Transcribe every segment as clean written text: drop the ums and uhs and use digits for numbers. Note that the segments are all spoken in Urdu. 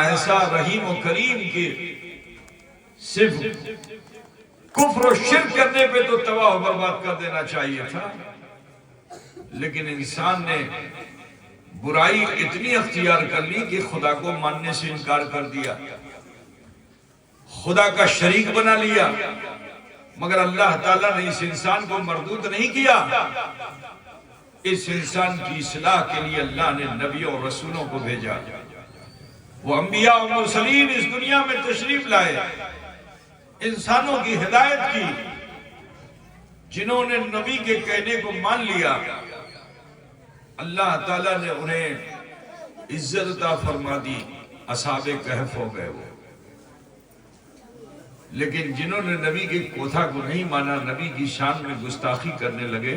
ایسا رحیم و کریم کہ صرف کفر و شرک کرنے پہ تو تباہ و برباد کر دینا چاہیے تھا، لیکن انسان نے برائی اتنی اختیار کر لی کہ خدا کو ماننے سے انکار کر دیا، خدا کا شریک بنا لیا۔ مگر اللہ تعالیٰ نے اس انسان کو مردود نہیں کیا، اس انسان کی اصلاح کے لیے اللہ نے نبیوں اور رسولوں کو بھیجا۔ وہ انبیاء و مرسلین اس دنیا میں تشریف لائے، انسانوں کی ہدایت کی، جنہوں نے نبی کے کہنے کو مان لیا اللہ تعالیٰ نے انہیں عزت عطا فرما دی، اصحاب کہف ہو گئے وہ۔ لیکن جنہوں نے نبی کی کوتھا کو نہیں مانا، نبی کی شان میں گستاخی کرنے لگے،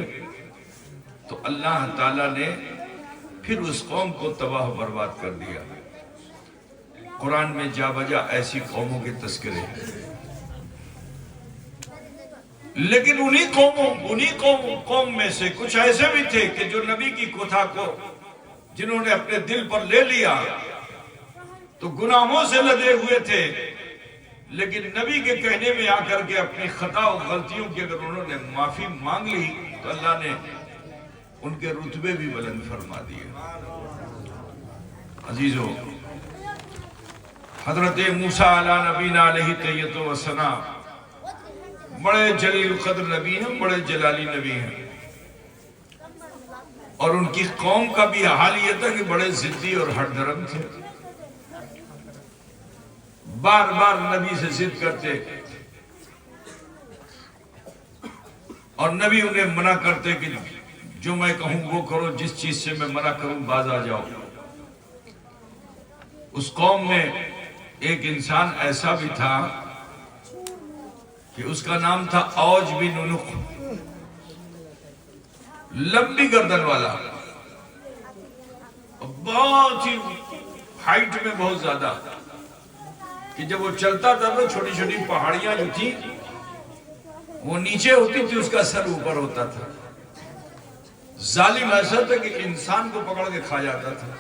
تو اللہ تعالیٰ نے پھر اس قوم کو تباہ و برباد کر دیا۔ قرآن میں جا بجا ایسی قوموں کے تذکرے ہیں، لیکن انہی قوم میں سے کچھ ایسے بھی تھے کہ جو نبی کی کوتھا کو جنہوں نے اپنے دل پر لے لیا تو گناہوں سے لدے ہوئے تھے، لیکن نبی کے کہنے میں آ کر کے اپنی خطا و غلطیوں کی اگر انہوں نے معافی مانگ لی تو اللہ نے ان کے رتبے بھی بلند فرما دیے۔ عزیزو، حضرت موسیٰ علیہ نبینا علیہ تحیت و ثنا بڑے جلیل قدر نبی ہیں، بڑے جلالی نبی ہیں، اور ان کی قوم کا بھی حال یہ تھا کہ بڑے ضدی اور ہٹ درم تھے، بار بار نبی سے ضد کرتے اور نبی انہیں منع کرتے کہ جو میں کہوں وہ کرو، جس چیز سے میں منع کروں باز آ جاؤ۔ اس قوم میں ایک انسان ایسا بھی تھا کہ اس کا نام تھا اوج بن ننق، لمبی گردن والا، بہت ہی ہائٹ میں بہت زیادہ، کہ جب وہ چلتا تھا تو چھوٹی چھوٹی پہاڑیاں جو تھی وہ نیچے ہوتی تھی، اس کا سر اوپر ہوتا تھا۔ ظالم ایسا تھا کہ انسان کو پکڑ کے کھا جاتا تھا،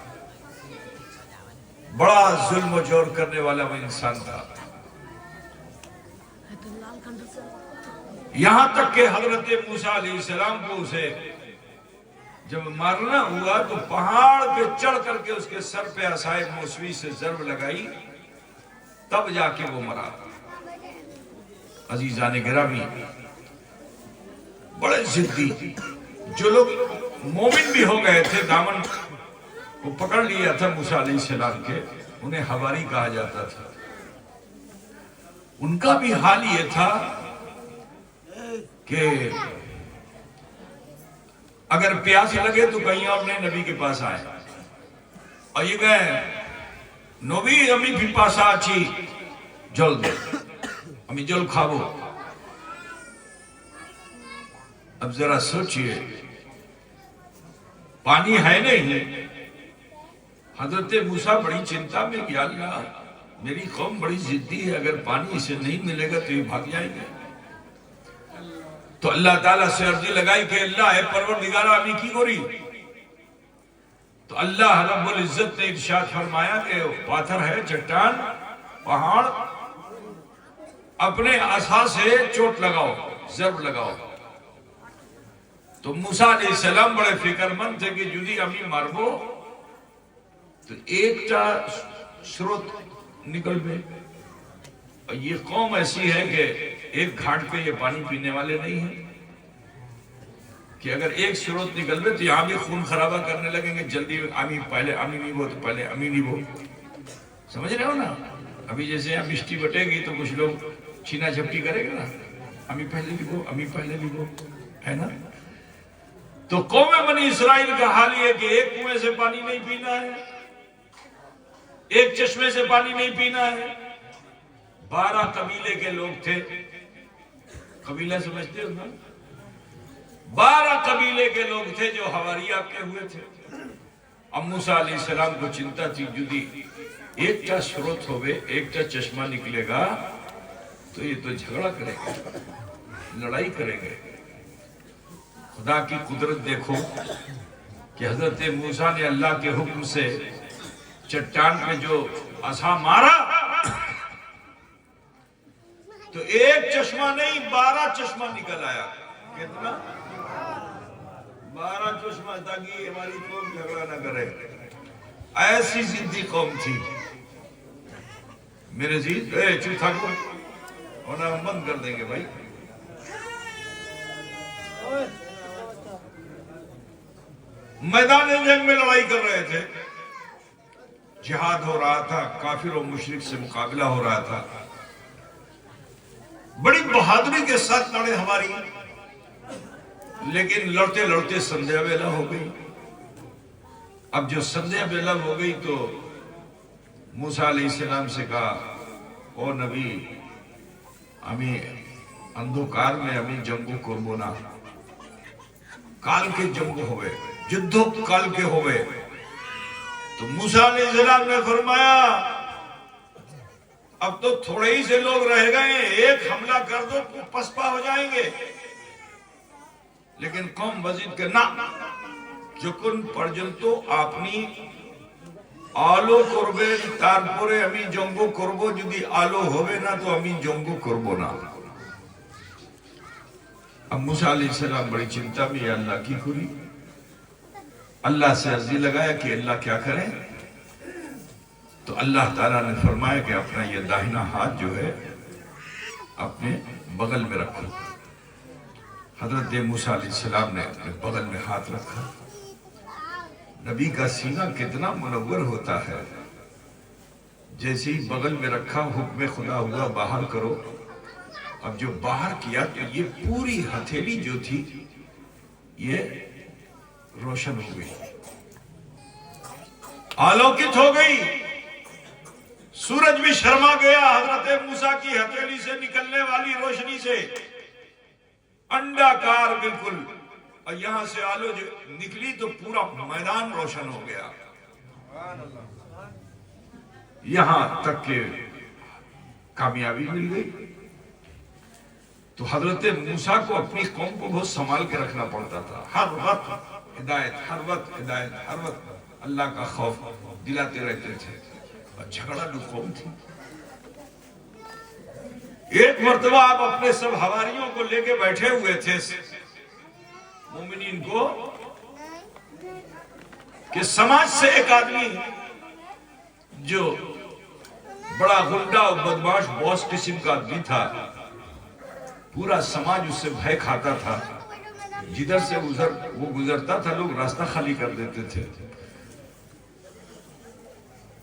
بڑا ظلم و جور کرنے والا وہ انسان تھا۔ یہاں تک کہ حضرت موسیٰ علیہ السلام کو اسے جب مارنا ہوا تو پہاڑ پہ چڑھ کر کے اس کے سر پہ عصائے موسوی سے ضرب لگائی، تب جا کے وہ مرا۔ عزیزان گرامی، بڑے ضدی، جو لوگ مومن بھی ہو گئے تھے، دامن کو پکڑ لیا تھا موسیٰ علیہ السلام کے، انہیں حواری کہا جاتا تھا۔ ان کا بھی حال یہ تھا کہ اگر پیاس لگے تو کہیں اور نہیں، نبی کے پاس آئے اور یہ گئے نبی امی بھی پاسا اچھی جل دے، امی جل کھاو۔ اب ذرا سوچئے، پانی ہے نہیں، حضرت موسیٰ بڑی چنتا میں کہ اللہ میری قوم بڑی ضدی ہے، اگر پانی اسے نہیں ملے گا تو یہ بھاگ جائیں گے۔ تو اللہ تعالیٰ سے عرضی لگائی کہ اللہ ہے پروردگارہ امی کی گوری، تو اللہ رب العزت نے ارشاد فرمایا کہ پاتھر ہے، چٹان، پہاڑ، اپنے عصا سے چوٹ لگاؤ، ضرب لگاؤ۔ تو موسیٰ علیہ السلام بڑے فکر مند تھے کہ جدی امی ماربو تو ایک تا سروت نکل میں، اور یہ قوم ایسی ہے کہ ایک گھاٹ پہ یہ پانی پینے والے نہیں ہیں کہ اگر ایک سروت نکل میں تو یہاں بھی خون خرابہ کرنے لگیں گے، جلدی امی پہلے امی نہیں بو تو پہلے امی نہیں بو۔ سمجھ رہے ہو نا؟ ابھی جیسے یہاں مشٹی بٹے گی تو کچھ لوگ چھینا جھپٹی کرے گا نا، امی پہلے بھی بو، امی پہلے بھی بو، ہے نا؟ تو قوم بنی اسرائیل کا حال یہ کہ ایک کنویں سے پانی نہیں پینا ہے، ایک چشمے سے پانی نہیں پینا ہے۔ 12 قبیلے کے لوگ تھے، قبیلہ سمجھتے ہو نا؟ 12 قبیلے کے لوگ تھے جو حواریہ کے ہوئے تھے۔ اب موسیٰ علیہ السلام کو چنتا تھی جدی ایک تا سروت ہوئے، ایک تا چشمہ نکلے گا تو یہ تو جھگڑا کرے گا، لڑائی کریں گے۔ خدا کی قدرت دیکھو کہ حضرت موسیٰ نے اللہ کے حکم سے چٹان پہ جو عصا مارا تو ایک چشمہ نہیں 12 چشمہ نکل آیا. کتنا؟ 12 چشمہ, تاکہ ہماری قوم جھگڑا نہ کرے. ایسی ضدی قوم تھی میرے عزیز. چپ تھاکو ہونا ہم بند کر دیں گے بھائی. میدان جنگ میں لڑائی کر رہے تھے, جہاد ہو رہا تھا, کافر و مشرک سے مقابلہ ہو رہا تھا. بڑی بہادری کے ساتھ لڑے ہماری, لیکن لڑتے لڑتے سندھیا بیلا ہو گئی. اب جو سندھیا بیلا ہو گئی تو موسیٰ علیہ السلام سے کہا, او نبی, ہمیں اندھکار میں ہمیں جنگو کربو نا, کال کے جنگو ہوئے, جدو کال کے ہوئے. تو موسیٰ علیہ السلام نے فرمایا اب تو تھوڑے ہی سے لوگ رہ گئے, ایک حملہ کر دو پسپا ہو جائیں گے. لیکن قوم مزید کہ نہ, جکن پرجنتو اپنی آلو کربے تارپورے ہمیں جنگو کربو, جدی آلو ہوئے نا تو ہمیں جنگو کربو نا. اب موسیٰ علیہ السلام بڑی چنتا میں, یا اللہ کی کری. اللہ سے عرضی لگایا کہ اللہ کیا کریں. تو اللہ تعالیٰ نے فرمایا کہ اپنا یہ داہنا ہاتھ جو ہے اپنے بغل میں رکھو. حضرت موسیٰ علیہ السلام نے اپنے بغل میں ہاتھ رکھا. نبی کا سینہ کتنا منور ہوتا ہے, جیسے ہی بغل میں رکھا حکم خدا ہوا باہر کرو. اب جو باہر کیا تو یہ پوری ہتھیلی جو تھی یہ روشن ہو گئی, آلوکت ہو گئی. سورج بھی شرما گیا حضرت موسیٰ کی ہتھیلی سے نکلنے والی روشنی سے, انڈاکار بالکل. اور یہاں سے آلو جو نکلی تو پورا میدان روشن ہو گیا, یہاں تک کہ کامیابی مل گئی. تو حضرت موسیٰ کو اپنی قوم کو بہت سنبھال کے رکھنا پڑتا تھا. ہر وقت ہدایت, ہر وقت ہدایت, ہر وقت اللہ کا خوف دلاتے رہتے تھے. اور جھگڑا جو قوم تھی. ایک مرتبہ آپ اپنے سب حواریوں کو لے کے بیٹھے ہوئے تھے, مومنین کو, کہ سماج سے ایک آدمی جو بڑا غنڈہ اور بدماش باس قسم کا آدمی تھا, پورا سماج اس سے بھے کھاتا تھا. جدھر سے وہ گزرتا تھا لوگ راستہ خالی کر دیتے تھے.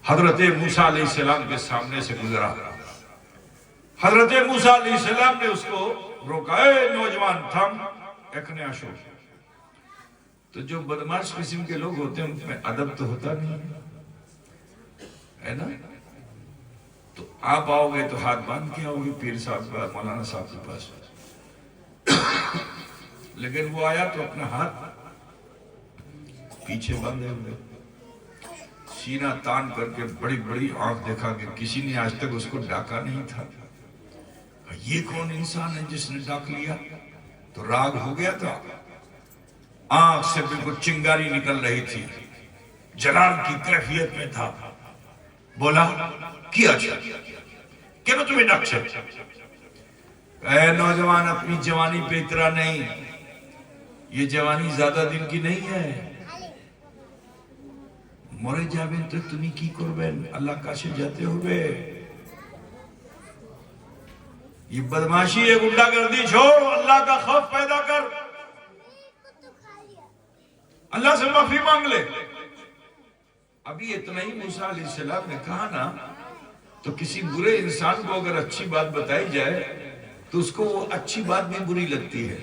حضرت موسیٰ علیہ السلام کے سامنے سے گزرا. حضرت موسیٰ علیہ السلام نے اس کو روکا, اے نوجوان تھم, اکنے آشو. تو جو بدماش قسم کے لوگ ہوتے ہیں ان میں ادب تو ہوتا نہیں ہے نا. تو آپ آؤ گے تو ہاتھ باندھ کے آؤ گے پیر صاحب کا, مولانا صاحب کے پاس. لیکن وہ آیا تو اپنا ہاتھ پیچھے باندھے ہوئے, سینہ تان کر کے بڑی بڑی آنکھ دیکھا کہ کسی نے آج تک اس کو ڈاکا نہیں تھا. یہ کون انسان ہے جس نے ڈاک لیا؟ تو راگ ہو گیا تھا, آنکھ سے بالکل چنگاری نکل رہی تھی, جلال کی کیفیت میں تھا. بولا کیا کہ میں تمہیں ڈاک چھے. اے نوجوان, اپنی جوانی پہ اترا نہیں, یہ جوانی زیادہ دن کی نہیں ہے. مرے جاویں تو تمہیں کی کربین, اللہ کا سے جاتے ہوئے. یہ بدماشی ہے, گنڈا گردی چھوڑ, اللہ کا خوف پیدا کر, اللہ سے معافی مانگ لے. ابھی اتنا ہی موسیٰ علیہ السلام نے کہا نا, تو کسی برے انسان کو اگر اچھی بات بتائی جائے تو اس کو وہ اچھی بات بھی بری لگتی ہے.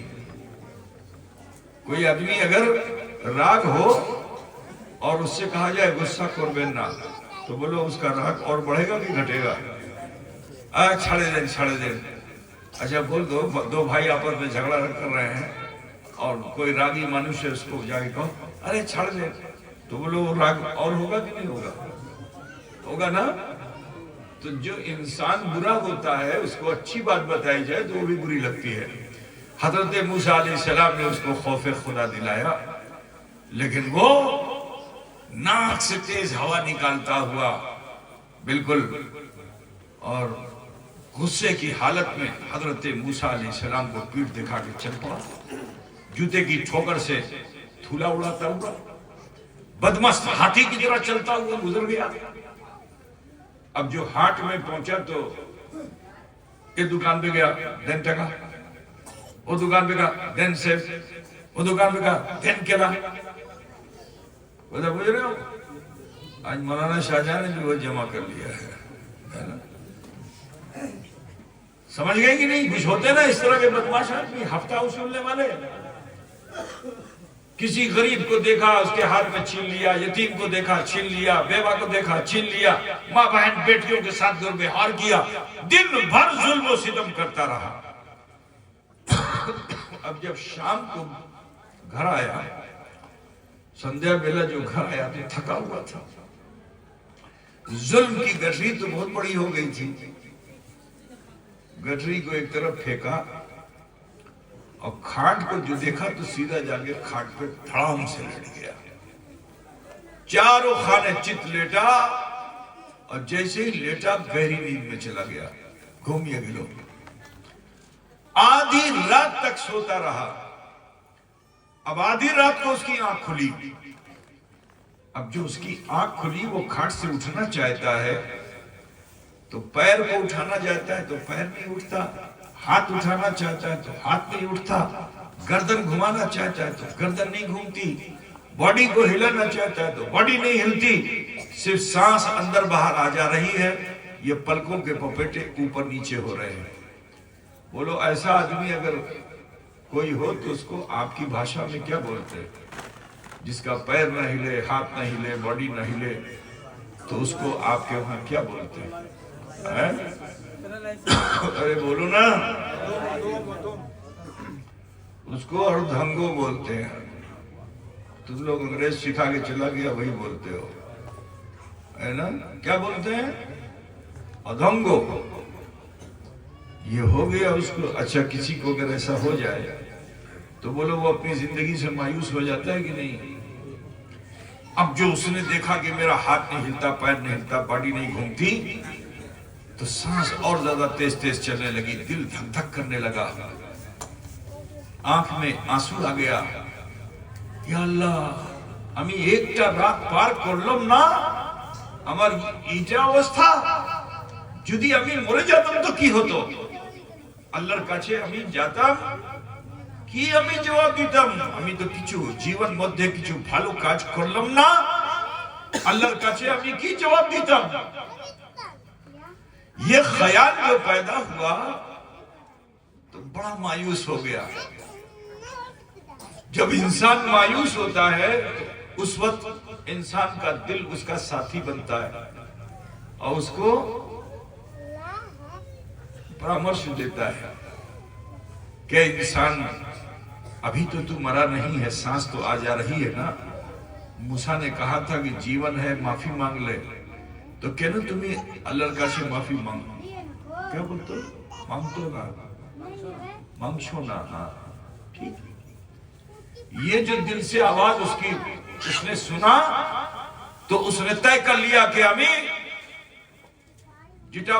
کوئی آدمی اگر راگ ہو اور اس سے کہا جائے غصہ کربین نہ, تو بولو اس کا راگ اور بڑھے گا کہ گھٹے گا؟ چھاڑے دیں. اچھا بول دو بھائی آپس میں جھگڑا کر رہے ہیں اور کوئی راگی منوش ہے, اس کو جا کے کہو ارے چھاڑ دیں, تو بولو وہ راگ اور ہوگا کہ نہیں ہوگا؟ ہوگا نا. تو جو انسان برا ہوتا ہے اس کو اچھی بات بتائی جائے تو وہ بھی بری لگتی ہے. حضرت موسیٰ علیہ السلام نے اس کو خوف خدا دلایا, لیکن وہ ناک سے تیز ہوا نکالتا ہوا بالکل. اور غصے کی حالت میں حضرت موسیٰ علیہ السلام کو پیٹھ دکھا کے چل پڑا, جوتے کی ٹھوکر سے دھولا اڑاتا ہوا بدمست ہاتھی کی طرح چلتا ہوا گزر گیا. اب جو ہاٹ میں پہنچا تو یہ دکان پہ گیا, دین ٹکا, وہ دکان پہ گیا, دین سیف, وہ دکان پہ گیا, دین کلا. بوجھ رہے ہو, آج مولانا شاہجہاں نے جو جمع کر لیا ہے نا, سمجھ گئے کہ نہیں؟ کچھ ہوتے نا اس طرح کے بدماش آدمی, ہفتہ وصولنے والے. کسی غریب کو دیکھا اس کے ہاتھ میں چھین لیا, یتیم کو دیکھا چھین لیا, بیوہ کو دیکھا چھین لیا, ماں بہن بیٹیوں کے ساتھ دربہار کیا, دن بھر ظلم و ستم کرتا رہا. اب جب شام کو گھر آیا, سندھیا بیلا جو گھر آیا تو تھکا ہوا تھا. ظلم کی گٹری تو بہت بڑی ہو گئی تھی. گٹری کو ایک طرف پھینکا اور کھاٹ کو جو دیکھا تو سیدھا جا کے کھاٹ پہ دھڑام سے لٹ گیا. چاروں خانے چت لیٹا اور جیسے ہی لیٹا گہری نیند میں چلا گیا. گھومیا گلو آدھی رات تک سوتا رہا. اب آدھی رات کو اس کی آنکھ کھلی. اب جو اس کی آنکھ کھلی وہ کھاٹ سے اٹھنا چاہتا ہے تو پیر کو اٹھانا چاہتا ہے تو پیر نہیں اٹھتا, ہاتھ اٹھانا چاہتا ہے تو ہاتھ نہیں اٹھتا, گردن گھمانا چاہتا ہے تو گردن نہیں گھومتی, باڈی کو ہلانا چاہتا ہے تو باڈی نہیں ہلتی, صرف سانس اندر باہر آ جا رہی ہے, یہ پلکوں کے پپیٹے اوپر نیچے ہو رہے ہیں. بولو ایسا آدمی اگر کوئی ہو تو اس کو آپ کی بھاشا میں کیا بولتے ہیں؟ جس کا پیر نہ ہلے, ہاتھ نہ ہلے, باڈی نہ ہلے, تو اس کو آپ کے وہاں کیا بولتے ہیں؟ ارے بولو نا. اس کو اردھنگو بولتے ہیں. تم لوگ انگریز سکھا کے چلا گیا وہی بولتے ہو ہے نا. کیا بولتے ہیں؟ اردھنگو. یہ ہو گیا اس کو. اچھا کسی کو اگر ایسا ہو جائے تو بولو وہ اپنی زندگی سے مایوس ہو جاتا ہے کہ نہیں؟ اب جو اس نے دیکھا کہ میرا ہاتھ نہیں ہلتا, پیر نہیں ہلتا, باڈی نہیں گھومتی, تو سانس اور زیادہ تیز تیز چلنے لگی, دل دھک دھک کرنے لگا, آنکھ میں آنسو آ گیا. یا اللہ, আমি একটা রাত পার করলাম না, আমার এইটা অবস্থা, যদি আমি মরে যেতাম তো কি হতো? আল্লাহর কাছে আমি যেতাম, কি আমি জবাব দিতাম? আমি তো কিছু জীবন মধ্যে কিছু ভালো কাজ করলাম না, আল্লাহর কাছে আমি কি জবাব দিতাম? یہ خیال جو پیدا ہوا تو بڑا مایوس ہو گیا. جب انسان مایوس ہوتا ہے تو اس وقت انسان کا دل اس کا ساتھی بنتا ہے اور اس کو پرامرش دیتا ہے کہ انسان ابھی تو مرا نہیں ہے, سانس تو آ جا رہی ہے نا. موسیٰ نے کہا تھا کہ جیون ہے, معافی مانگ لے, تو کہنا تمہیں اللہ کا سے معافی مانگو. کیا بولتے ہو؟ مانگتو نا, مانگشو نا. ہاں ٹھیک. یہ جو دل سے آواز اس نے سنا تو اس نے طے کر لیا کہ আমি যেটা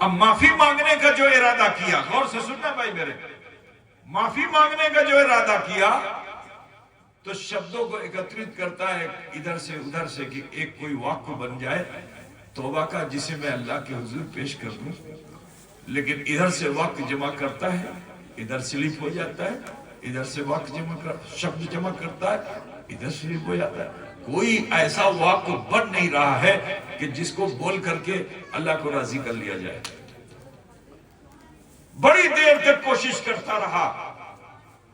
اب معافی مانگنے کا جو ارادہ کیا, غور سے سننا بھائی میرے, معافی مانگنے کا جو ارادہ کیا تو شبدوں کو اکترت کرتا ہے ادھر سے ادھر سے کہ ایک کوئی واقع بن جائے توبہ کا, جسے میں اللہ کے حضور پیش کر دوں. لیکن ادھر سے واقع جمع کرتا ہے, ادھر سلپ ہو جاتا ہے, ادھر سے واقع شبد جمع کرتا ہے, ادھر سلپ ہو جاتا ہے. کوئی ایسا واقع بن نہیں رہا ہے کہ جس کو بول کر کے اللہ کو راضی کر لیا جائے. بڑی دیر تک کوشش کرتا رہا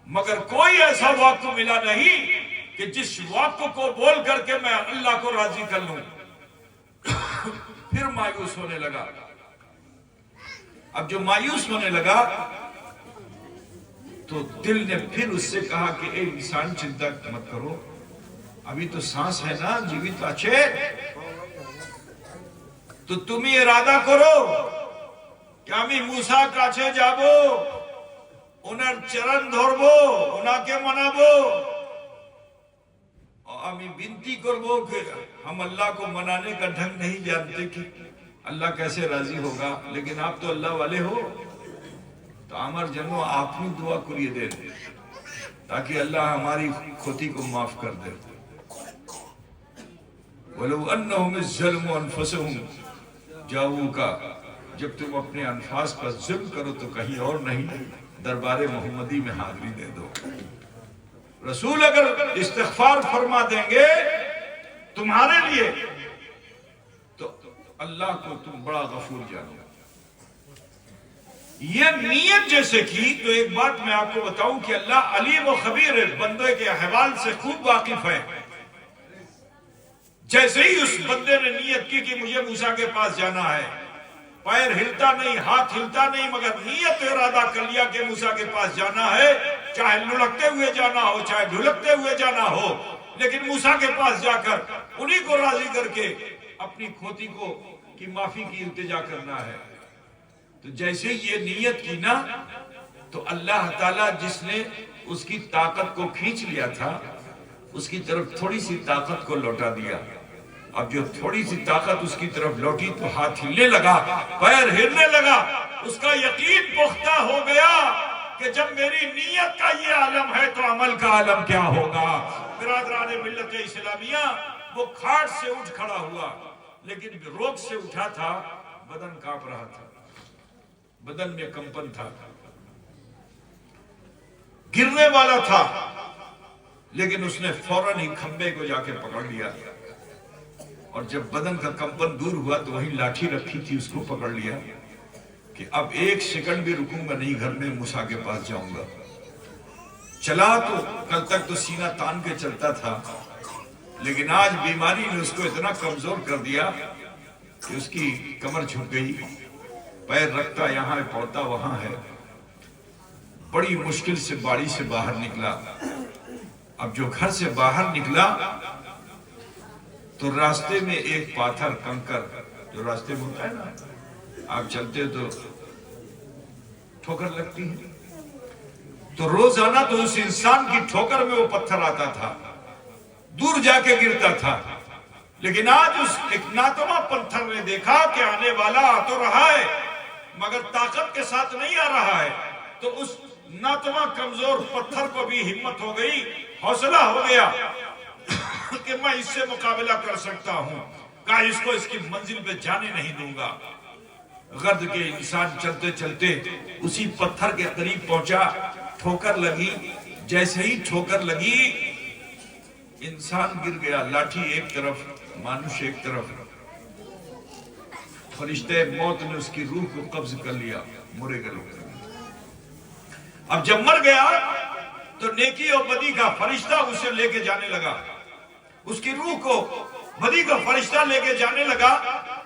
مگر کوئی ایسا واقع ملا نہیں کہ جس واقع کو بول کر کے میں اللہ کو راضی کر لوں. پھر مایوس ہونے لگا. اب جو مایوس ہونے لگا تو دل نے پھر اس سے کہا کہ اے انسان چنتا مت کرو, ابھی تو سانس ہے نا, جیوت اچھے, تو تم ہی ارادہ کرو کہ আমি মুসার কাছে যাব, ওনার চরণ ধরবো, ওনাকে মানাবো আমি বিনতি করব کہ ہم اللہ کو منانے کا ڈھنگ نہیں جانتے کہ اللہ کیسے راضی ہوگا, لیکن آپ تو اللہ والے ہو, تو আমার জন্য আপনি দোয়া করিয়ে দেন তাকি আল্লাহ ہماری ক্ষতি کو معاف کر دے. وَلَوْ أَنَّهُمْ الظَّلْمُ أَنفُسَهُمْ جَاءُوكَ, جب تم اپنے انفاس پر ظلم کرو تو کہیں اور نہیں, دربار محمدی میں حاضری دے دو. رسول اگر استغفار فرما دیں گے تمہارے لیے تو اللہ کو تم بڑا غفور جانو. یہ نیت جیسے کی, تو ایک بات میں آپ کو بتاؤں کہ اللہ علیم و خبیر ہے, بندے کے احوال سے خوب واقف ہے. جیسے ہی اس بندے نے نیت کی کہ مجھے موسیٰ کے پاس جانا ہے, پیر ہلتا نہیں, ہاتھ ہلتا نہیں, مگر نیت ارادہ کر لیا کہ موسیٰ کے پاس جانا ہے, چاہے لڑکتے ہوئے جانا ہو چاہے ڈھلکتے ہوئے جانا ہو, لیکن موسیٰ کے پاس جا کر انہی کو راضی کر کے اپنی کھوتی کو کی معافی کی التجا کرنا ہے. تو جیسے یہ نیت کی نا, تو اللہ تعالیٰ جس نے اس کی طاقت کو کھینچ لیا تھا اس کی طرف تھوڑی سی طاقت کو لوٹا دیا. اب جو تھوڑی سی طاقت اس کی طرف لوٹی تو ہاتھ ہلنے لگا, پیر ہلنے لگا, اس کا یقین پختہ ہو گیا کہ جب میری نیت کا یہ عالم ہے تو عمل کا عالم کیا ہوگا. برادران ملت اسلامیہ, وہ کھاٹ سے اٹھ کھڑا ہوا, لیکن روگ سے اٹھا تھا, بدن کانپ رہا تھا, بدن میں کمپن تھا, گرنے والا تھا, لیکن اس نے فوراً ہی کھمبے کو جا کے پکڑ لیا, اور جب بدن کا کمپن دور ہوا تو وہی لاٹھی رکھی تھی اس کو پکڑ لیا کہ اب ایک سیکنڈ بھی رکوں گا نہیں, گھر میں موسیٰ کے پاس جاؤں گا. چلا تو کل تک تو سینہ تان کے چلتا تھا, لیکن آج بیماری نے اس کو اتنا کمزور کر دیا کہ اس کی کمر جھک گئی, پیر رکھتا یہاں ہے پڑتا وہاں ہے. بڑی مشکل سے باڑی سے باہر نکلا. اب جو گھر سے باہر نکلا تو راستے میں ایک پاتھر کنکر, جو راستے میں ہوتا ہے نا, آپ چلتے تو ٹھوکر لگتی ہے, تو روزانہ تو اس انسان کی ٹھوکر میں وہ پتھر آتا تھا, دور جا کے گرتا تھا. لیکن آج اس ایک ناتواں پتھر نے دیکھا کہ آنے والا آ تو رہا ہے مگر طاقت کے ساتھ نہیں آ رہا ہے, تو اس ناتواں کمزور پتھر کو بھی ہمت ہو گئی, حوصلہ ہو گیا کہ میں اس سے مقابلہ کر سکتا ہوں, کہا اس کو اس کی منزل پہ جانے نہیں دوں گا. غرد کے انسان چلتے چلتے اسی پتھر کے قریب پہنچا, ٹھوکر لگی. جیسے ہی ٹھوکر لگی انسان گر گیا, لاٹھی ایک طرف مانوش ایک طرف. فرشتے موت نے اس کی روح کو قبض کر لیا, مرے گلے. اب جب مر گیا تو نیکی اور بدی کا فرشتہ اسے لے کے جانے لگا, اس کی روح کو بدی کا فرشتہ لے کے جانے لگا.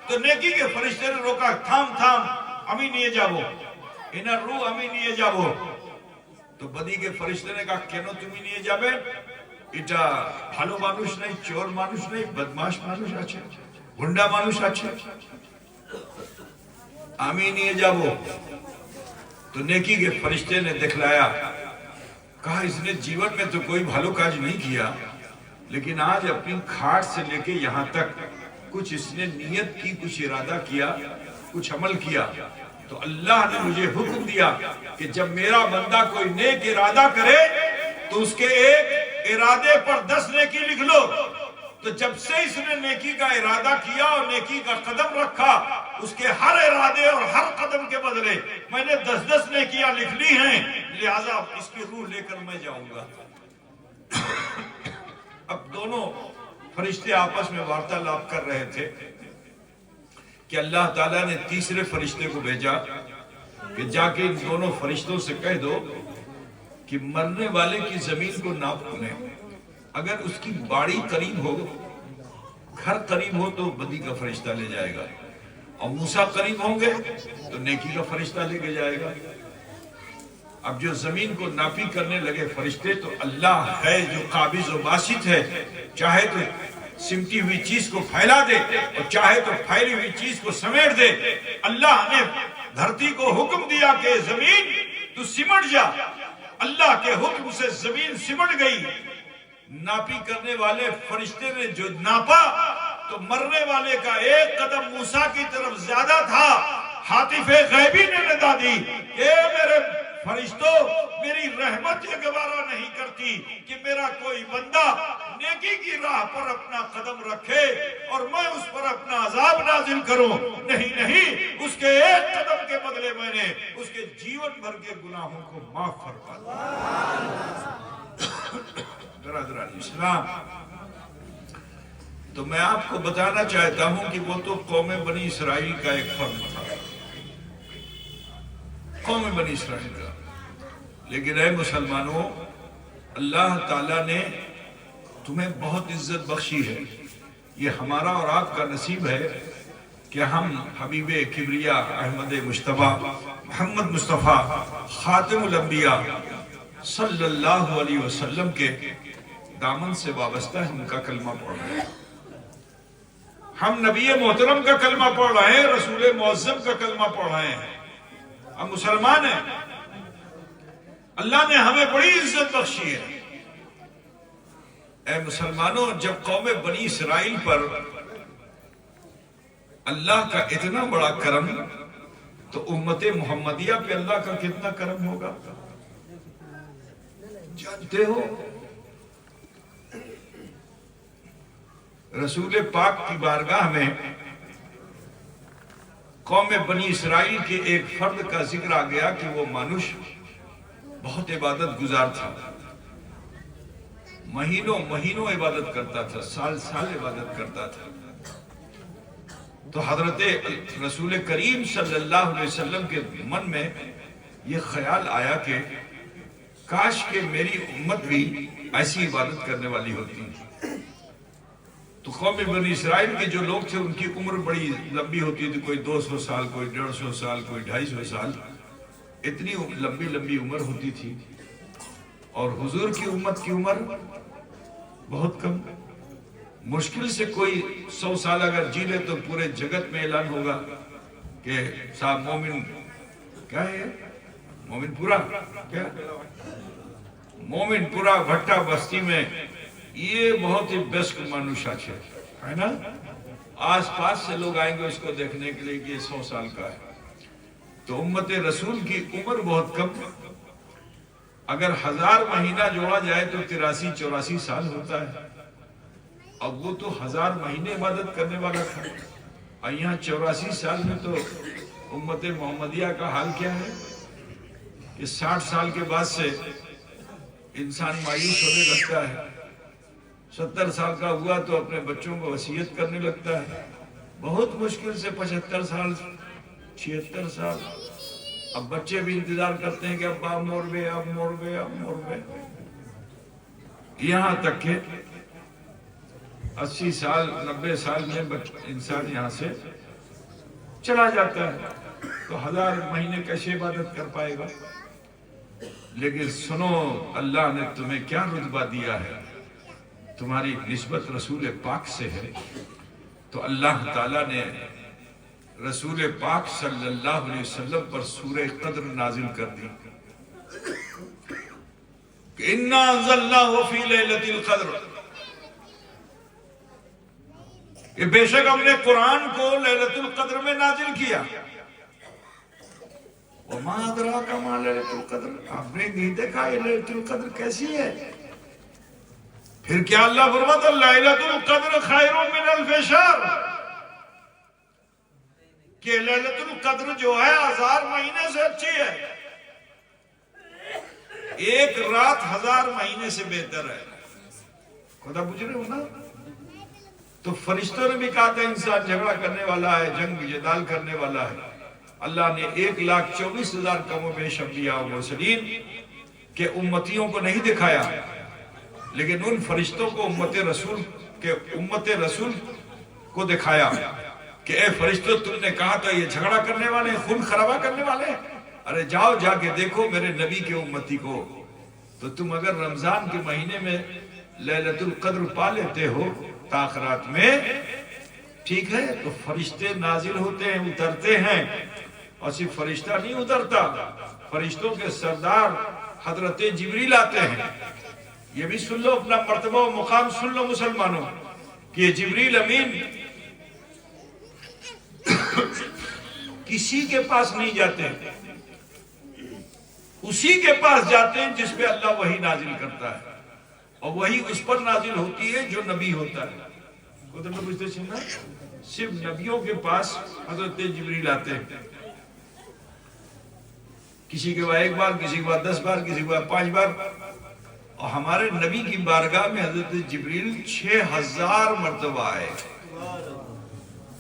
تو نیکی کے فرشتے نے روکا, تھام تھام امی নিয়ে যাব, এনার রূহ আমি নিয়ে যাব. তো بدی کے فرشتے نے کہا কেন তুমি নিয়ে যাবে, এটা ভালো মানুষ নেই, চোর মানুষ নেই, বদমাশ মানুষ আছে, গুন্ডা মানুষ আছে, আমি নিয়ে যাব. تو نیکی کے فرشتے نے دکھلایا, کہا اس نے جیون میں تو کوئی بھالو کاج نہیں کیا, لیکن آج اپنی کھاٹ سے لے کے یہاں تک کچھ اس نے نیت کی, کچھ ارادہ کیا, کچھ عمل کیا. تو اللہ نے مجھے حکم دیا کہ جب میرا بندہ کوئی نیک ارادہ کرے تو اس کے ایک ارادے پر 10 نیکی لکھ لو. تو جب سے اس نے نیکی کا ارادہ کیا اور نیکی کا قدم رکھا, اس کے ہر ارادے اور ہر قدم کے بدلے میں نے 10 نیکیاں لکھ لی ہیں, لہٰذا اس کی روح لے کر میں جاؤں گا. اب دونوں فرشتے آپس میں وارتالاب کر رہے تھے کہ اللہ تعالیٰ نے تیسرے فرشتے کو بھیجا کہ جا کے ان دونوں فرشتوں سے کہہ دو کہ مرنے والے کی زمین کو ناپ لیں, اگر اس کی باڑی قریب ہو, گھر قریب ہو تو بدی کا فرشتہ لے جائے گا, اور موسیٰ قریب ہوں گے تو نیکی کا فرشتہ لے کے جائے گا. اب جو زمین کو ناپی کرنے لگے فرشتے, تو اللہ ہے جو قابض و باسط ہے, چاہے تو سمٹی ہوئی چیز کو پھیلا دے اور چاہے تو پھیلی ہوئی چیز کو سمیٹ دے. اللہ نے دھرتی کو حکم دیا کہ زمین تو سمٹ جا, اللہ کے حکم سے زمین سمٹ گئی, ناپی کرنے والے فرشتے نے جو ناپا تو مرنے والے کا ایک قدم موسیٰ کی طرف زیادہ تھا. حاطف غیبی نے ندا دی کہ میرے فرشتوں، میری رحمت یہ گوارا نہیں کرتی کہ میرا کوئی بندہ نیکی کی راہ پر اپنا قدم رکھے اور میں اس پر اپنا عذاب نازل کروں. نہیں، اس کے ایک قدم کے بدلے میں نے اس کے جیون بھر کے گناہوں کو معاف فرما دیا. برادران اسلام، تو میں آپ کو بتانا چاہتا ہوں کہ وہ تو قوم بنی اسرائیل کا ایک فرد تھا، قوم بنی اسرائیل کا. لیکن اے مسلمانوں، اللہ تعالیٰ نے تمہیں بہت عزت بخشی ہے. یہ ہمارا اور آپ کا نصیب ہے کہ ہم حبیب کبریا احمد مصطفیٰ محمد مصطفیٰ خاتم الانبیاء صلی اللہ علیہ وسلم کے دامن سے وابستہ ہیں، ان کا کلمہ پڑھ رہے ہیں. ہم نبی محترم کا کلمہ پڑھ رہے ہیں، رسول معظم کا کلمہ پڑھ رہے ہیں. ہم مسلمان ہیں. اللہ نے ہمیں بڑی عزت بخشی ہے. اے مسلمانوں، جب قوم بنی اسرائیل پر اللہ کا اتنا بڑا کرم تو امت محمدیہ پہ اللہ کا کتنا کرم ہوگا جانتے ہو؟ رسول پاک کی بارگاہ میں قوم بنی اسرائیل کے ایک فرد کا ذکر آ گیا کہ وہ مانوش بہت عبادت گزار تھا، مہینوں عبادت کرتا تھا، سال عبادت کرتا تھا. تو حضرت رسول کریم صلی اللہ علیہ وسلم کے من میں یہ خیال آیا کہ کاش کہ میری امت بھی ایسی عبادت کرنے والی ہوتی. تو قوم بنی اسرائیل کے جو لوگ تھے ان کی عمر بڑی لمبی ہوتی تھی، کوئی 200 سال، کوئی 150 سال، کوئی 250 سال، اتنی لمبی عمر ہوتی تھی. اور حضور کی امت کی عمر بہت کم، مشکل سے کوئی 100 سال اگر جی لے تو پورے جگت میں اعلان ہوگا کہ صاحب مومن کیا ہے، مومن پورا کیا، مومن پورا بھٹا بستی میں یہ بہت ہی بیسٹ مانوشا ہے نا. آس پاس سے لوگ آئیں گے اس کو دیکھنے کے لیے کہ یہ 100 سال کا ہے. تو امت رسول کی عمر بہت کم. اگر 1000 مہینہ جوڑا جائے تو 83-84 سال ہوتا ہے. اب وہ تو 1000 مہینے عبادت کرنے والا تھا، اور یہاں 84 سال میں تو امت محمدیہ کا حال کیا ہے کہ 60 سال کے بعد سے انسان مایوس ہونے لگتا ہے. 70 سال کا ہوا تو اپنے بچوں کو وصیت کرنے لگتا ہے. بہت مشکل سے 75 سال 76 سال. اب بچے بھی انتظار کرتے ہیں کہ اب مور بے. یہاں تک کہ 80 سال 90 سال میں انسان یہاں سے چلا جاتا ہے. تو 1000 مہینے کیسے عبادت کر پائے گا؟ لیکن سنو، اللہ نے تمہیں کیا رتبہ دیا ہے، تمہاری نسبت رسول پاک سے ہے. تو اللہ تعالیٰ نے رسول پاک صلی اللہ علیہ وسلم پر سورہ قدر نازل کر دی کہ اِنَّا أَنزَلْنَاهُ فِي لَيْلَةِ الْقَدْرِ، کہ بے شک ہم نے قرآن کو لیلۃ القدر میں نازل کیا. وَمَا أَدْرَاكَ مَا لَيْلَةُ الْقَدْرِ، آپ نے نہیں دیکھا یہ لیلۃ القدر کیسی ہے؟ پھر کیا اللہ فرماتا لیلۃ القدر خیر من الف شہر، کہ لیلۃ القدر جو ہے 1000 مہینے سے اچھی ہے. ایک رات 1000 مہینے سے بہتر ہے. خدا پوچھ رہے ہو نا؟ تو فرشتوں نے بھی کہا تھا انسان جھگڑا کرنے والا ہے، جنگ جدال کرنے والا ہے. اللہ نے 1,24,000 کم و بیش انبیاء و مرسلین کے امتیوں کو نہیں دکھایا، لیکن ان فرشتوں کو امت رسول کو دکھایا کہ اے فرشتوں، تم نے کہا تھا یہ جھگڑا کرنے والے ہیں، خون خرابہ کرنے والے ہیں، ارے جاؤ جا کے دیکھو میرے نبی کے امتی کو. تو تم اگر رمضان کے مہینے میں لیلۃ القدر پا لیتے ہو تاخرات میں، ٹھیک ہے، تو فرشتے نازل ہوتے ہیں، اترتے ہیں. اور صرف فرشتہ نہیں اترتا، فرشتوں کے سردار حضرت جبریل آتے ہیں. یہ بھی سن لو، اپنا مرتبہ و مقام سن لو مسلمانوں، کہ جبریل امین کسی کے پاس نہیں جاتے، اسی کے پاس جاتے ہیں جس پہ اللہ وحی نازل کرتا ہے، اور وہی اس پر نازل ہوتی ہے جو نبی ہوتا ہے۔ صرف نبیوں کے پاس حضرت جبریل آتے ہیں، کسی کے بعد 1 بار، کسی کے بعد 10 بار، کسی کے بعد 5 بار، اور ہمارے نبی کی بارگاہ میں حضرت جبریل 6000 مرتبہ آئے۔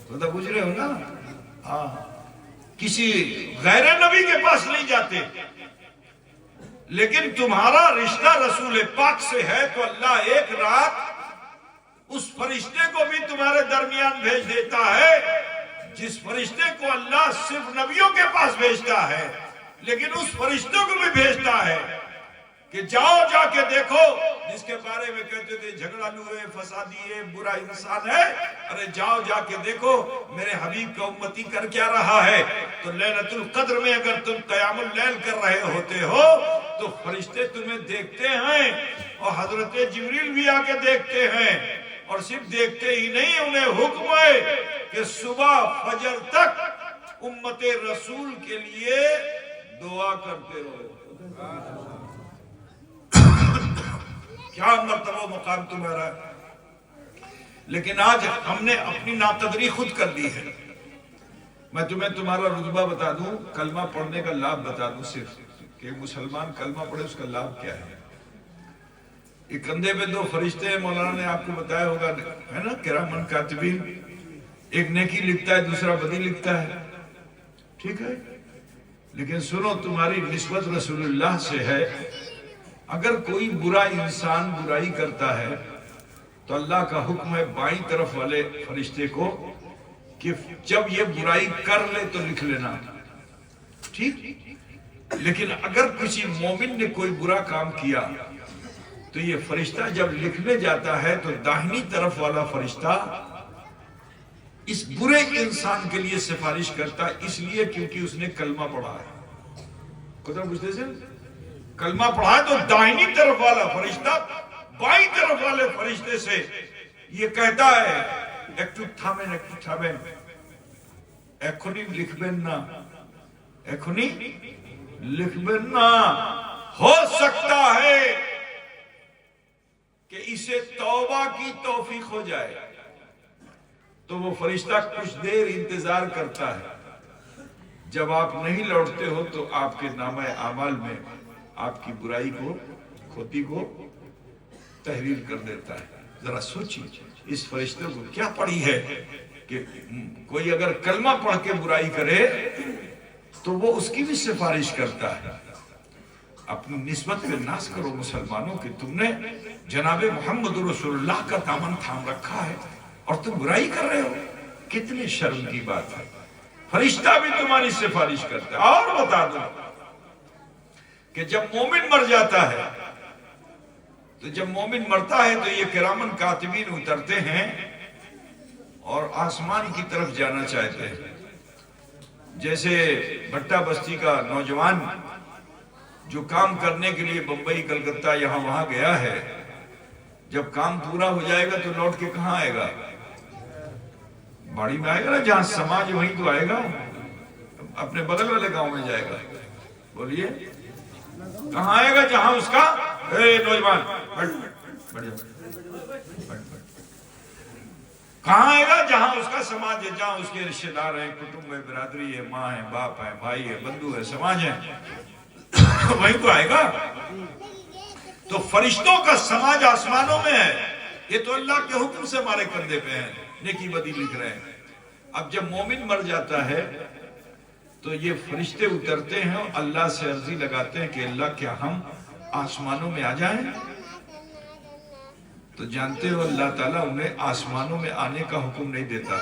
تو پوچھ رہے ہو نا؟ ہاں، کسی غیر نبی کے پاس نہیں جاتے، لیکن تمہارا رشتہ رسول پاک سے ہے تو اللہ ایک رات اس فرشتے کو بھی تمہارے درمیان بھیج دیتا ہے، جس فرشتے کو اللہ صرف نبیوں کے پاس بھیجتا ہے، لیکن اس فرشتوں کو بھی بھیجتا ہے کہ جاؤ، جا کے دیکھو، جس کے بارے میں کہتے تھے جھگڑالو ہے، فسادی ہے، برا انسان ہے، ارے جاؤ، جا کے دیکھو میرے حبیب کا امتی کر کیا رہا ہے۔ تو لیلۃ القدر میں اگر تم قیام اللیل کر رہے ہوتے ہو تو فرشتے تمہیں دیکھتے ہیں، اور حضرت جبریل بھی آ کے دیکھتے ہیں، اور صرف دیکھتے ہی نہیں، انہیں حکم ہے کہ صبح فجر تک امت رسول کے لیے دعا کرتے رہو۔ کیا مرتبہ مقام تمہارا ہے، لیکن آج ہم نے اپنی ناقدری خود کر لی ہے۔ میں تمہیں تمہارا رتبہ بتا دوں، کلمہ پڑھنے کا لابھ بتا دوں، صرف کہ مسلمان کلمہ پڑھے اس کا لابھ کیا ہے۔ ایک کندھے پہ 2 فرشتے ہیں، مولانا نے آپ کو بتایا ہوگا، ہے نا، کرامن کاتبین، ایک نیکی لکھتا ہے، دوسرا بدی لکھتا ہے، ٹھیک ہے، لیکن سنو، تمہاری نسبت رسول اللہ سے ہے۔ اگر کوئی برا انسان برائی کرتا ہے تو اللہ کا حکم ہے بائیں طرف والے فرشتے کو کہ جب یہ برائی کر لے تو لکھ لینا، ٹھیک، لیکن اگر کسی مومن نے کوئی برا کام کیا تو یہ فرشتہ جب لکھنے جاتا ہے تو داہنی طرف والا فرشتہ اس برے انسان کے لیے سفارش کرتا ہے، اس لیے کیونکہ اس نے کلمہ پڑھا ہے۔ قدر پوچھتے سے کلمہ پڑھا ہے تو داہنی طرف والا فرشتہ بائیں طرف والے فرشتے سے یہ کہتا ہے، ایکٹو تھامن، ایکھونی لکھبین نا، ایکھونی لکھبین نا، ہو سکتا ہے کہ اسے توبہ کی توفیق ہو جائے۔ تو وہ فرشتہ کچھ دیر انتظار کرتا ہے، جب آپ نہیں لوٹتے ہو تو آپ کے نامہ اعمال میں آپ کی برائی کو، کھوتی کو تحریر کر دیتا ہے۔ ذرا سوچیے اس فرشتے کو کیا پڑی ہے کہ کوئی اگر کلمہ پڑھ کے برائی کرے تو وہ اس کی بھی سفارش کرتا ہے۔ اپنی نسبت پہ ناز کرو مسلمانوں کہ تم نے جناب محمد رسول اللہ کا دامن تھام رکھا ہے اور تم برائی کر رہے ہو، کتنی شرم کی بات ہے۔ فرشتہ بھی تمہاری سفارش کرتا ہے۔ اور بتا دو کہ جب مومن مر جاتا ہے تو جب مومن مرتا ہے تو یہ کرامن کاتبین اترتے ہیں اور آسمان کی طرف جانا چاہتے ہیں۔ جیسے بھٹا بستی کا نوجوان جو کام کرنے کے لیے بمبئی، کلکتہ، یہاں وہاں گیا ہے، جب کام پورا ہو جائے گا تو لوٹ کے کہاں آئے گا؟ باڑی میں آئے گا نا، جہاں سماج وہیں تو آئے گا، اپنے بغل والے گاؤں میں جائے گا۔ بولیے کہاں آئے گا؟ جہاں اس کا نوجوان کہاں آئے گا؟ جہاں اس کا سماج ہے، جہاں اس کے رشتہ دار ہیں، کٹمب ہے، برادری ہے، ماں ہے، باپ ہے، بھائی ہے، بندو ہے، سماج ہے، وہیں تو آئے گا۔ تو فرشتوں کا سماج آسمانوں میں ہے، یہ تو اللہ کے حکم سے ہمارے کندھے پہ ہیں، نیکی بدی لکھ رہے ہیں۔ اب جب مومن مر جاتا ہے تو یہ فرشتے اترتے ہیں اور اللہ سے عرضی لگاتے ہیں کہ اللہ کیا ہم آسمانوں میں آ جائیں؟ تو جانتے ہو اللہ تعالیٰ انہیں آسمانوں میں آنے کا حکم نہیں دیتا۔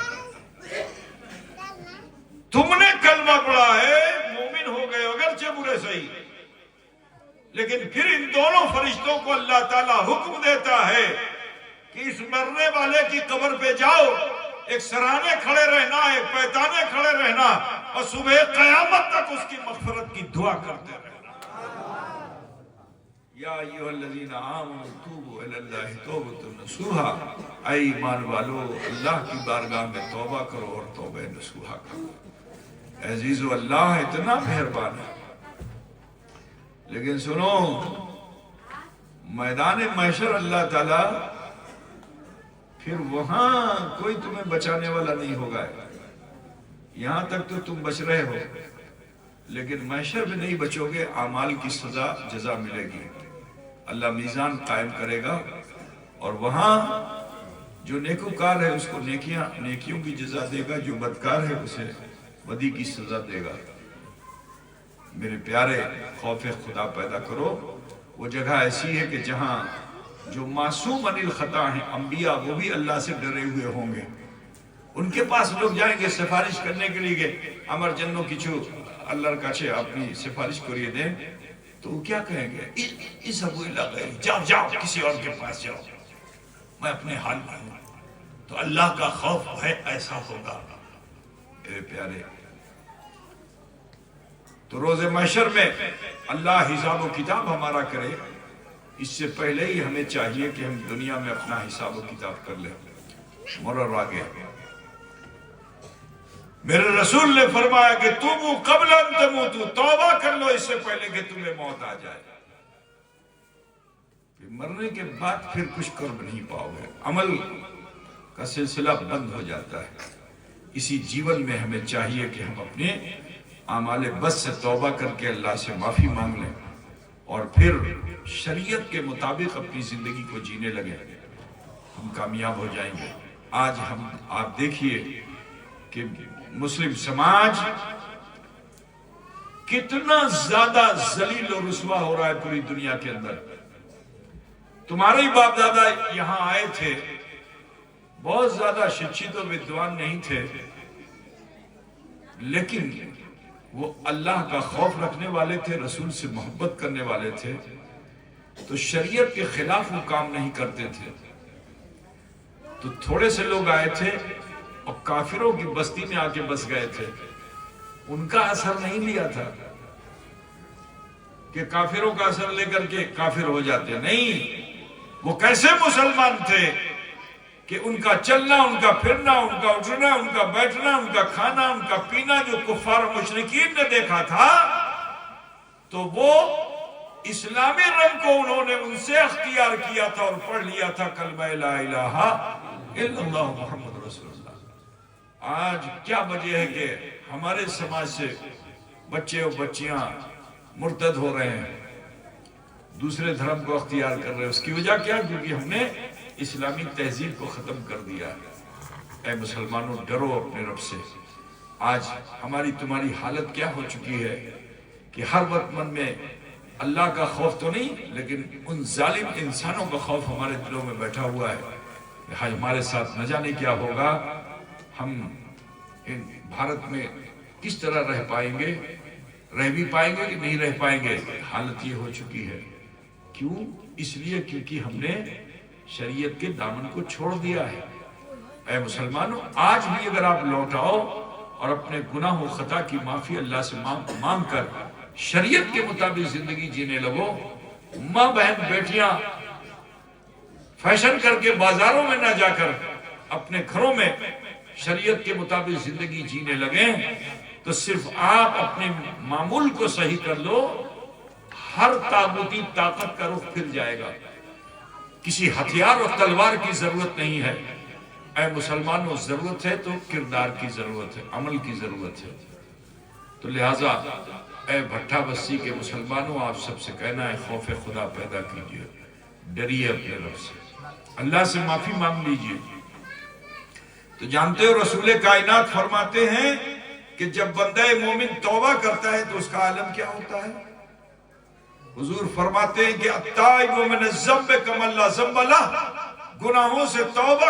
تم نے کلمہ پڑھا ہے، مومن ہو گئے اگرچہ برے صحیح، لیکن پھر ان دونوں فرشتوں کو اللہ تعالیٰ حکم دیتا ہے کہ اس مرنے والے کی قبر پہ جاؤ، ایک سرانے کھڑے رہنا، ایک پیتانے کھڑے رہنا، اور صبح قیامت تک اس کی مغفرت کی دعا کرتے رہنا۔ یا ایھا الذین آمنوا توبوا الی اللہ توبۃ نصوحا، اے ایمان والو اللہ کی بارگاہ میں توبہ کرو اور توبہ نصوحا کرو۔ عزیزو اللہ اتنا مہربان ہے، لیکن سنو میدان محشر اللہ تعالی پھر وہاں کوئی تمہیں بچانے والا نہیں ہوگا۔ یہاں تک تو تم بچ رہے ہو، لیکن محشر میں نہیں بچو گے، اعمال کی سزا جزا ملے گی۔ اللہ میزان قائم کرے گا اور وہاں جو نیکوکار ہے اس کو نیکیوں کی جزا دے گا، جو بدکار ہے اسے بدی کی سزا دے گا۔ میرے پیارے خوف خدا پیدا کرو۔ وہ جگہ ایسی ہے کہ جہاں جو معصوم عن الخطا ہیں انبیاء، وہ بھی اللہ سے ڈرے ہوئے ہوں گے۔ ان کے پاس لوگ جائیں گے سفارش کرنے کے لیے کہ امر جنوں کچھو اللہ کاچھے اپنی سفارش کریے دیں، تو وہ کیا کہیں گے؟ اس ابو اللہ گئے، جاؤ کسی اور کے پاس جاؤ، میں اپنے حال میں ہوں۔ تو اللہ کا خوف ہے ایسا ہوگا میرے پیارے۔ تو روز محشر میں اللہ حساب و کتاب ہمارا کرے، اس سے پہلے ہی ہمیں چاہیے کہ ہم دنیا میں اپنا حساب و کتاب کر لیں۔ مرر آگے میرے رسول نے فرمایا کہ توبوا قبل ان تموتوا، توبہ کر لو اس سے پہلے کہ تمہیں موت آ جائے۔ مرنے کے بعد پھر کچھ کر نہیں پاؤ گے، عمل کا سلسلہ بند ہو جاتا ہے۔ اسی جیون میں ہمیں چاہیے کہ ہم اپنے اعمال بس سے توبہ کر کے اللہ سے معافی مانگ لیں اور پھر شریعت کے مطابق اپنی زندگی کو جینے لگیں، ہم کامیاب ہو جائیں گے۔ آج آپ دیکھیے کہ مسلم سماج کتنا زیادہ ذلیل و رسوا ہو رہا ہے پوری دنیا کے اندر۔ تمہارے باپ دادا یہاں آئے تھے، بہت زیادہ شکشت و ودوان نہیں تھے، لیکن وہ اللہ کا خوف رکھنے والے تھے، رسول سے محبت کرنے والے تھے، تو شریعت کے خلاف وہ کام نہیں کرتے تھے۔ تو تھوڑے سے لوگ آئے تھے اور کافروں کی بستی میں آ کے بس گئے تھے، ان کا اثر نہیں لیا تھا کہ کافروں کا اثر لے کر کے کافر ہو جاتے، نہیں، وہ کیسے مسلمان تھے کہ ان کا چلنا، ان کا پھرنا، ان کا اٹھنا، ان کا بیٹھنا، ان کا کھانا، ان کا پینا جو کفار و مشرکین نے دیکھا تھا، تو وہ اسلامی رنگ کو انہوں نے ان سے اختیار کیا تھا اور پڑھ لیا تھا کلمہ لا الہ الا اللہ محمد رسول اللہ۔ آج کیا وجہ ہے کہ ہمارے سماج سے بچے اور بچیاں مرتد ہو رہے ہیں، دوسرے دھرم کو اختیار کر رہے ہیں؟ اس کی وجہ کیا؟ کیونکہ ہم نے اسلامی تہذیب کو ختم کر دیا۔ اے مسلمانوں، ڈرو اپنے رب سے۔ آج ہماری تمہاری حالت کیا ہو چکی ہے کہ ہر وقت من میں اللہ کا خوف تو نہیں، لیکن ان ظالم انسانوں کا خوف ہمارے دلوں میں بیٹھا ہوا ہے۔ ہمارے ساتھ نہ جانے کیا ہوگا، ہم بھارت میں کس طرح رہ پائیں گے، رہ بھی پائیں گے کہ نہیں رہ پائیں گے۔ حالت یہ ہو چکی ہے، کیوں؟ اس لیے کیونکہ ہم نے شریعت کے دامن کو چھوڑ دیا ہے۔ اے مسلمانوں، آج بھی اگر آپ لوٹ آؤ اور اپنے گناہ و خطا کی معافی اللہ سے مانگ کر شریعت کے مطابق زندگی جینے لگو، ماں بہن بیٹیاں فیشن کر کے بازاروں میں نہ جا کر اپنے گھروں میں شریعت کے مطابق زندگی جینے لگیں، تو صرف آپ اپنے معمول کو صحیح کر لو، ہر طاغوتی طاقت کا رخ پھر جائے گا۔ کسی ہتھیار اور تلوار کی ضرورت نہیں ہے۔ اے مسلمانوں، ضرورت ہے تو کردار کی ضرورت ہے، عمل کی ضرورت ہے۔ تو لہٰذا اے بھٹا بستی کے مسلمانوں، آپ سب سے کہنا ہے خوف خدا پیدا کیجئے، ڈریے اپنے رب سے، اللہ سے معافی مانگ لیجئے۔ تو جانتے ہو رسول کائنات فرماتے ہیں کہ جب بندہ مومن توبہ کرتا ہے تو اس کا عالم کیا ہوتا ہے؟ حضور فرماتے ہیں کہ التائب من الذنب کمن لا ذنب لہ، گناہوں سے توبہ